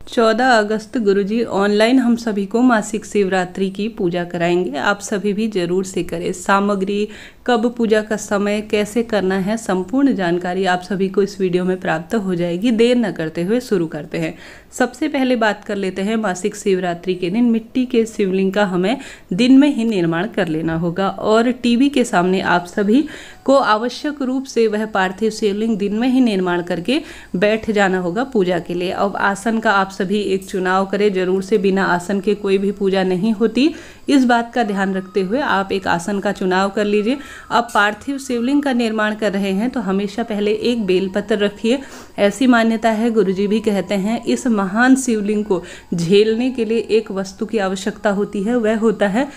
14 अगस्त गुरुजी online हम सभी को मासिक शिवरात्रि की पूजा कराएंगे। आप सभी भी जरूर से करें। सामग्री, कब पूजा का समय, कैसे करना है, संपूर्ण जानकारी आप सभी को इस वीडियो में प्राप्त हो जाएगी। देर न करते हुए शुरू करते हैं। सबसे पहले बात कर लेते हैं मासिक शिवरात्रि के दिन मिट्टी के शिवलिंग का हमें दिन में ही निर्माण कर लेना होगा और टीवी के सामने आप सभी को आवश्यक रूप से वह पार्थिव शिवलिंग दिन में ही निर्माण करके बैठ जाना होगा पूजा के लिए। अब आसन का आप सभी एक चुनाव करें जरूर से। बिना आसन के कोई भी पूजा नहीं होती, इस बात का ध्यान रखते हुए आप एक आसन का चुनाव कर लीजिए। अब पार्थिव शिवलिंग का निर्माण कर रहे हैं तो हमेशा पहले एक बेलपत्र रखिए। ऐसी मान्यता है, गुरुजी भी कहते हैं, इस महान शिवलिंग को झेलने के लिए एक वस्तु की आवश्यकता होती है, वह होता है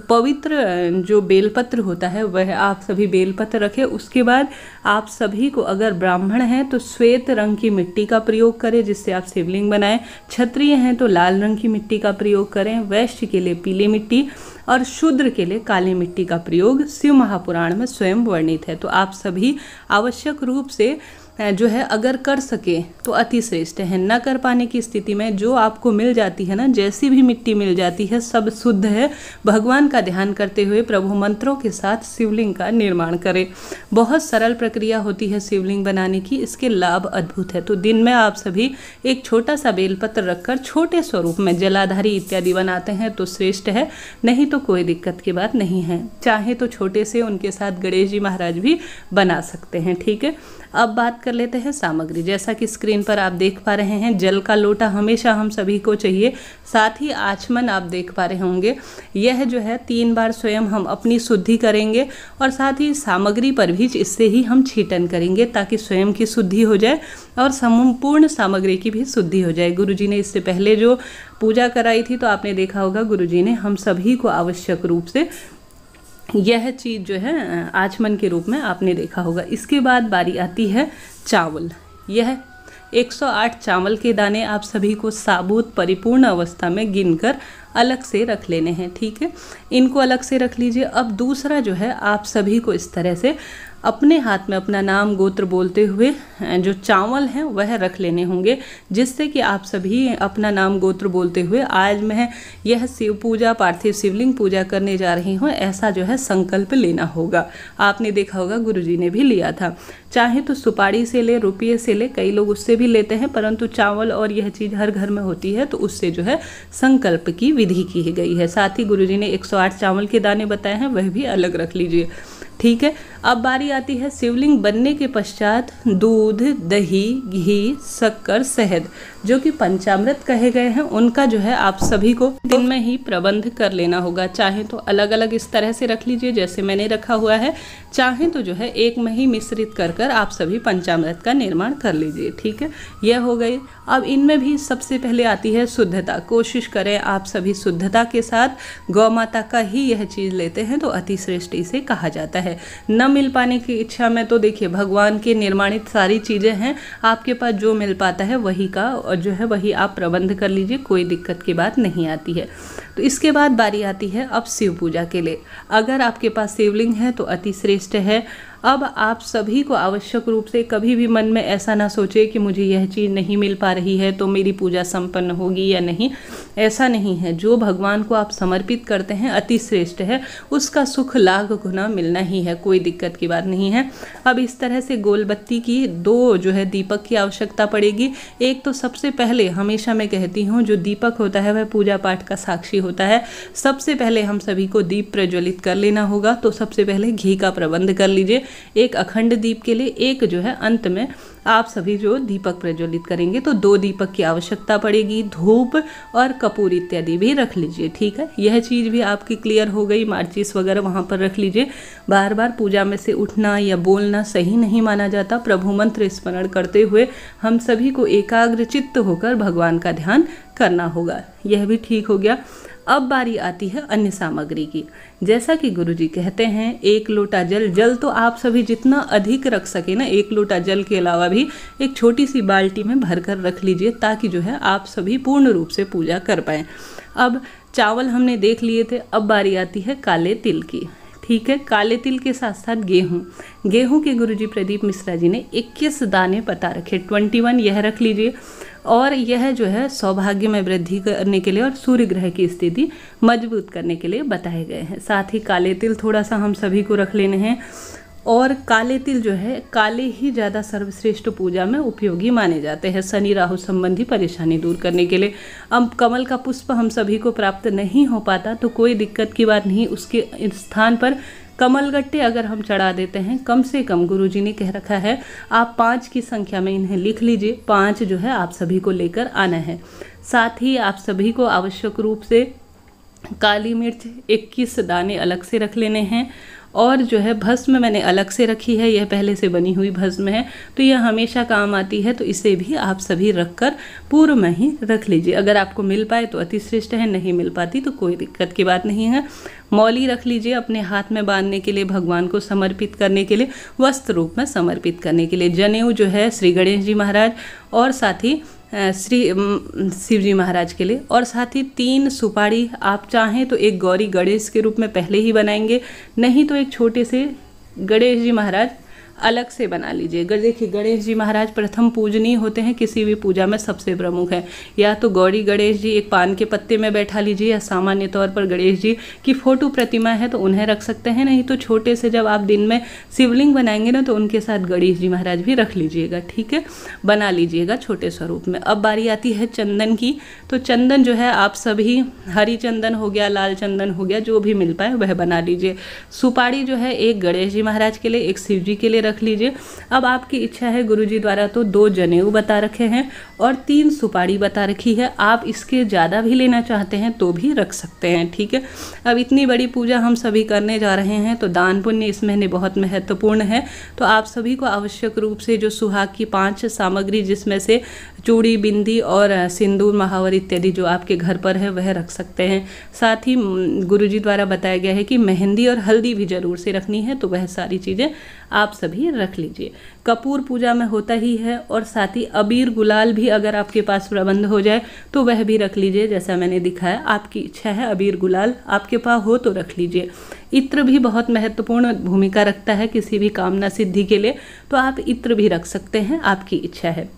पवित्र जो बेलपत्र होता है। वह आप सभी बेलपत्र रखें। उसके बाद आप सभी को, अगर ब्राह्मण हैं तो श्वेत रंग की मिट्टी का प्रयोग करें जिससे आप शिवलिंग बनाएं। क्षत्रिय हैं तो लाल रंग की मिट्टी का प्रयोग करें। वैश्य के लिए पीली मिट्टी और शूद्र के लिए काली मिट्टी का प्रयोग शिव महापुराण में स्वयं वर्णित है। तो आप सभी आवश्यक रूप से जो है अगर कर सके तो अति श्रेष्ठ है। न कर पाने की स्थिति में जो आपको मिल जाती है ना, जैसी भी मिट्टी मिल जाती है सब शुद्ध है। भगवान का ध्यान करते हुए प्रभु मंत्रों के साथ शिवलिंग का निर्माण करें। बहुत सरल प्रक्रिया होती है शिवलिंग बनाने की, इसके लाभ अद्भुत है। तो दिन में आप सभी एक छोटा सा बेलपत्र रखकर छोटे स्वरूप में जलाधारी इत्यादि बनाते हैं तो श्रेष्ठ है, नहीं तो कोई दिक्कत की बात नहीं है। चाहे तो छोटे से उनके साथ गणेश जी महाराज भी बना सकते हैं। ठीक है, अब बात कर लेते हैं सामग्री। जैसा कि स्क्रीन पर आप देख पा रहे हैं, जल का लोटा हमेशा हम सभी को चाहिए। साथ ही आचमन आप देख पा रहे होंगे, यह जो है 3 बार स्वयं हम अपनी शुद्धि करेंगे और साथ ही सामग्री पर भी इससे ही हम छीटन करेंगे ताकि स्वयं की शुद्धि हो जाए और संपूर्ण सामग्री की भी शुद्धि हो जाए। गुरुजी ने इससे पहले जो पूजा कराई थी तो आपने देखा होगा, गुरुजी ने हम सभी को आवश्यक रूप से यह चीज़ जो है आचमन के रूप में आपने देखा होगा। इसके बाद बारी आती है चावल। यह 108 चावल के दाने आप सभी को साबुत परिपूर्ण अवस्था में गिनकर अलग से रख लेने हैं। ठीक है, इनको अलग से रख लीजिए। अब दूसरा जो है आप सभी को इस तरह से अपने हाथ में अपना नाम गोत्र बोलते हुए जो चावल हैं वह रख लेने होंगे, जिससे कि आप सभी अपना नाम गोत्र बोलते हुए आज मैं यह शिव पूजा, पार्थिव शिवलिंग पूजा करने जा रही हूँ, ऐसा जो है संकल्प लेना होगा। आपने देखा होगा गुरुजी ने भी लिया था। चाहे तो सुपारी से ले, रुपये से ले, कई लोग उससे भी लेते हैं, परंतु चावल और यह चीज़ हर घर में होती है तो उससे जो है संकल्प की विधि की गई है। साथ ही गुरुजी ने 108 चावल के दाने बताए हैं, वह भी अलग रख लीजिए। ठीक है, अब बारी आती है शिवलिंग बनने के पश्चात दूध, दही, घी, शक्कर, शहद जो कि पंचामृत कहे गए हैं, उनका जो है आप सभी को दिन में ही प्रबंध कर लेना होगा। चाहे तो अलग अलग इस तरह से रख लीजिए जैसे मैंने रखा हुआ है, चाहे तो जो है एक में ही मिश्रित कर कर आप सभी पंचामृत का निर्माण कर लीजिए। ठीक है, यह हो गई। अब इनमें भी सबसे पहले आती है शुद्धता। कोशिश करें आप सभी शुद्धता के साथ गौ माता का ही यह चीज़ लेते हैं तो अति श्रेष्ठ इसे कहा जाता है। न मिल पाने की इच्छा में तो देखिए भगवान के निर्माणित सारी चीज़ें हैं, आपके पास जो मिल पाता है वही का जो है वही आप प्रबंध कर लीजिए, कोई दिक्कत की बात नहीं आती है। तो इसके बाद बारी आती है अब शिव पूजा के लिए। अगर आपके पास शिवलिंग है तो अति श्रेष्ठ है। अब आप सभी को आवश्यक रूप से कभी भी मन में ऐसा ना सोचे कि मुझे यह चीज़ नहीं मिल पा रही है तो मेरी पूजा संपन्न होगी या नहीं। ऐसा नहीं है। जो भगवान को आप समर्पित करते हैं अति श्रेष्ठ है, उसका सुख लाख गुना मिलना ही है, कोई दिक्कत की बात नहीं है। अब इस तरह से गोल बत्ती की 2 जो है दीपक की आवश्यकता पड़ेगी। एक तो सबसे पहले हमेशा मैं कहती हूँ जो दीपक होता है वह पूजा पाठ का साक्षी होता है। सबसे पहले हम सभी को दीप प्रज्वलित कर लेना होगा। तो सबसे पहले घी का प्रबंध कर लीजिए, एक अखंड दीप के लिए, एक जो है अंत में आप सभी जो दीपक प्रज्वलित करेंगे तो 2 दीपक की आवश्यकता पड़ेगी। धूप और कपूर इत्यादि भी रख लीजिए। ठीक है, यह चीज़ भी आपकी क्लियर हो गई। माचिस वगैरह वहाँ पर रख लीजिए। बार बार पूजा में से उठना या बोलना सही नहीं माना जाता। प्रभु मंत्र स्मरण करते हुए हम सभी को एकाग्र चित्त होकर भगवान का ध्यान करना होगा। यह भी ठीक हो गया। अब बारी आती है अन्य सामग्री की। जैसा कि गुरुजी कहते हैं 1 लोटा जल, जल तो आप सभी जितना अधिक रख सके ना, 1 लोटा जल के अलावा भी एक छोटी सी बाल्टी में भर कर रख लीजिए ताकि जो है आप सभी पूर्ण रूप से पूजा कर पाएँ। अब चावल हमने देख लिए थे, अब बारी आती है काले तिल की। ठीक है, काले तिल के साथ साथ गेहूं के गुरुजी प्रदीप मिश्रा जी ने 21 दाने पता रखे, 21 यह रख लीजिए। और यह जो है सौभाग्य में वृद्धि करने के लिए और सूर्य ग्रह की स्थिति मजबूत करने के लिए बताए गए हैं। साथ ही काले तिल थोड़ा सा हम सभी को रख लेने हैं, और काले तिल जो है काले ही ज़्यादा सर्वश्रेष्ठ पूजा में उपयोगी माने जाते हैं शनि राहु संबंधी परेशानी दूर करने के लिए। अब कमल का पुष्प हम सभी को प्राप्त नहीं हो पाता तो कोई दिक्कत की बात नहीं, उसके स्थान पर कमलगट्टे अगर हम चढ़ा देते हैं, कम से कम गुरुजी ने कह रखा है आप 5 की संख्या में इन्हें लिख लीजिए, 5 जो है आप सभी को लेकर आना है। साथ ही आप सभी को आवश्यक रूप से काली मिर्च 21 दाने अलग से रख लेने हैं, और जो है भस्म मैंने अलग से रखी है, यह पहले से बनी हुई भस्म है तो यह हमेशा काम आती है, तो इसे भी आप सभी रखकर पूर्व में ही रख लीजिए। अगर आपको मिल पाए तो अति श्रेष्ठ है, नहीं मिल पाती तो कोई दिक्कत की बात नहीं है। मौली रख लीजिए अपने हाथ में बांधने के लिए, भगवान को समर्पित करने के लिए, वस्त्र रूप में समर्पित करने के लिए। जनेऊ जो है श्री गणेश जी महाराज और साथ ही श्री शिव जी महाराज के लिए, और साथ ही 3 सुपारी आप चाहें तो एक गौरी गणेश के रूप में पहले ही बनाएंगे, नहीं तो एक छोटे से गणेश जी महाराज अलग से बना लीजिए। देखिए गणेश जी महाराज प्रथम पूजनीय होते हैं, किसी भी पूजा में सबसे प्रमुख है। या तो गौरी गणेश जी एक पान के पत्ते में बैठा लीजिए, या सामान्य तौर पर गणेश जी की फोटो प्रतिमा है तो उन्हें रख सकते हैं, नहीं तो छोटे से जब आप दिन में शिवलिंग बनाएंगे ना तो उनके साथ गणेश जी महाराज भी रख लीजिएगा, ठीक है, बना लीजिएगा छोटे स्वरूप में। अब बारी आती है चंदन की, तो चंदन जो है आप सभी हरी चंदन हो गया, लाल चंदन हो गया, जो भी मिल पाए वह बना लीजिए। सुपारी जो है एक गणेश जी महाराज के लिए, एक शिव जी के लिए रख लीजिए। अब आपकी इच्छा है, गुरुजी द्वारा तो 2 जनेऊ बता रखे हैं और 3 सुपारी बता रखी है, आप इसके ज़्यादा भी लेना चाहते हैं तो भी रख सकते हैं, ठीक है। अब इतनी बड़ी पूजा हम सभी करने जा रहे हैं तो दान पुण्य इस महीने बहुत महत्वपूर्ण है, तो आप सभी को आवश्यक रूप से जो सुहाग की 5 सामग्री जिसमें से चूड़ी, बिंदी और सिंदूर, महावर इत्यादि जो आपके घर पर है वह रख सकते हैं। साथ ही गुरुजी द्वारा बताया गया है कि मेहंदी और हल्दी भी जरूर से रखनी है, तो वह सारी चीज़ें आप सभी रख लीजिए। कपूर पूजा में होता ही है, और साथ ही अबीर गुलाल भी अगर आपके पास प्रबंध हो जाए तो वह भी रख लीजिए, जैसा मैंने दिखाया। आपकी इच्छा है अबीर गुलाल आपके पास हो तो रख लीजिए। इत्र भी बहुत महत्वपूर्ण भूमिका रखता है किसी भी कामना सिद्धि के लिए, तो आप इत्र भी रख सकते हैं, आपकी इच्छा है।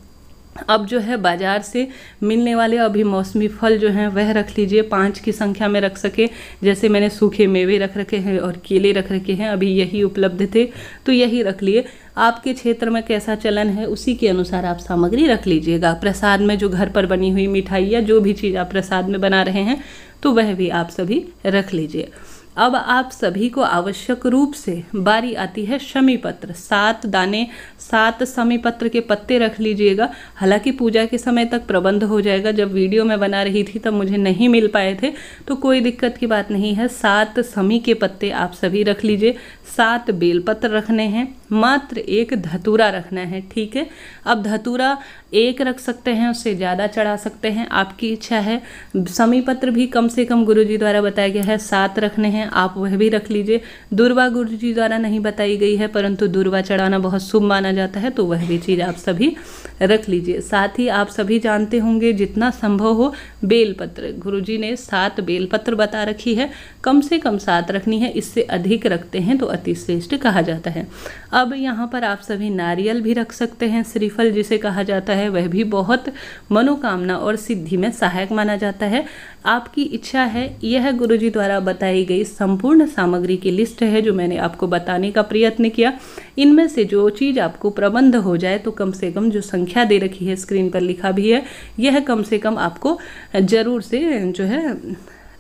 अब जो है बाजार से मिलने वाले अभी मौसमी फल जो हैं वह रख लीजिए, 5 की संख्या में रख सके, जैसे मैंने सूखे मेवे रख रखे हैं और केले रख रखे हैं, अभी यही उपलब्ध थे तो यही रख लिए। आपके क्षेत्र में कैसा चलन है उसी के अनुसार आप सामग्री रख लीजिएगा। प्रसाद में जो घर पर बनी हुई मिठाई या जो भी चीज़ आप प्रसाद में बना रहे हैं तो वह भी आप सभी रख लीजिए। अब आप सभी को आवश्यक रूप से बारी आती है शमी पत्र, 7 दाने 7 शमी पत्र के पत्ते रख लीजिएगा। हालांकि पूजा के समय तक प्रबंध हो जाएगा, जब वीडियो में बना रही थी तब मुझे नहीं मिल पाए थे तो कोई दिक्कत की बात नहीं है। 7 शमी के पत्ते आप सभी रख लीजिए, 7 बेलपत्र रखने हैं, मात्र 1 धतूरा रखना है, ठीक है। अब धतूरा 1 रख सकते हैं, उससे ज़्यादा चढ़ा सकते हैं, आपकी इच्छा है। शमी पत्र भी कम से कम गुरुजी द्वारा बताया गया है 7 रखने हैं, आप वह भी रख लीजिए। दुर्वा गुरुजी द्वारा नहीं बताई गई है, परंतु दुर्वा चढ़ाना बहुत शुभ माना जाता है, तो वह भी चीज़ आप सभी रख लीजिए। साथ ही आप सभी जानते होंगे जितना संभव हो बेलपत्र, गुरुजी ने 7 बेलपत्र बता रखी है, कम से कम 7 रखनी है, इससे अधिक रखते हैं तो अति श्रेष्ठ कहा जाता है। अब यहाँ पर आप सभी नारियल भी रख सकते हैं, श्रीफल जिसे कहा जाता है, वह भी बहुत मनोकामना और सिद्धि में सहायक माना जाता है। आपकी इच्छा है। यह गुरुजी द्वारा बताई गई संपूर्ण सामग्री की लिस्ट है जो मैंने आपको बताने का प्रयत्न किया। इनमें से जो चीज़ आपको प्रबंध हो जाए तो कम से कम जो संख्या दे रखी है स्क्रीन पर लिखा भी है, यह कम से कम आपको जरूर से जो है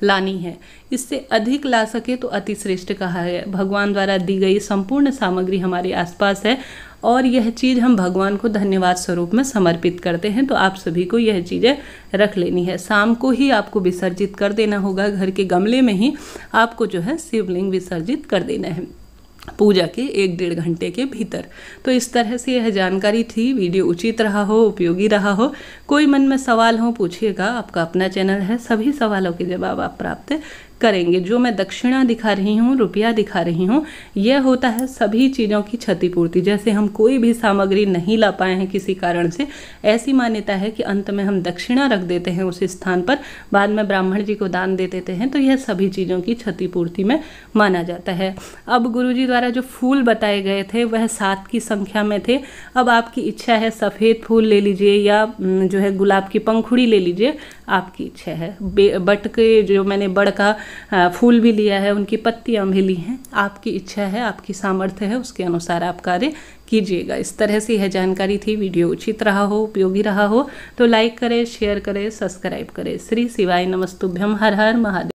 लानी है। इससे अधिक ला सके तो अति श्रेष्ठ कहा है। भगवान द्वारा दी गई संपूर्ण सामग्री हमारे आसपास है और यह चीज़ हम भगवान को धन्यवाद स्वरूप में समर्पित करते हैं, तो आप सभी को यह चीज़ें रख लेनी है। शाम को ही आपको विसर्जित कर देना होगा, घर के गमले में ही आपको जो है शिवलिंग विसर्जित कर देना है पूजा के 1-1.5 घंटे के भीतर। तो इस तरह से यह जानकारी थी। वीडियो उचित रहा हो, उपयोगी रहा हो, कोई मन में सवाल हो पूछिएगा, आपका अपना चैनल है, सभी सवालों के जवाब आप प्राप्त करेंगे। जो मैं दक्षिणा दिखा रही हूँ, रुपया दिखा रही हूँ, यह होता है सभी चीज़ों की क्षतिपूर्ति। जैसे हम कोई भी सामग्री नहीं ला पाए हैं किसी कारण से, ऐसी मान्यता है कि अंत में हम दक्षिणा रख देते हैं उस स्थान पर, बाद में ब्राह्मण जी को दान दे देते हैं, तो यह सभी चीज़ों की क्षतिपूर्ति में माना जाता है। अब गुरुजी द्वारा जो फूल बताए गए थे वह 7 की संख्या में थे। अब आपकी इच्छा है सफ़ेद फूल ले लीजिए या जो है गुलाब की पंखुड़ी ले लीजिए, आपकी इच्छा है। बट के जो मैंने बड़ का फूल भी लिया है, उनकी पत्तियां भी ली हैं, आपकी इच्छा है, आपकी सामर्थ्य है, उसके अनुसार आप कार्य कीजिएगा। इस तरह से यह जानकारी थी। वीडियो उचित रहा हो, उपयोगी रहा हो तो लाइक करें, शेयर करें, सब्सक्राइब करें। श्री शिवाय नमस्तुभ्यम। हर हर महादेव।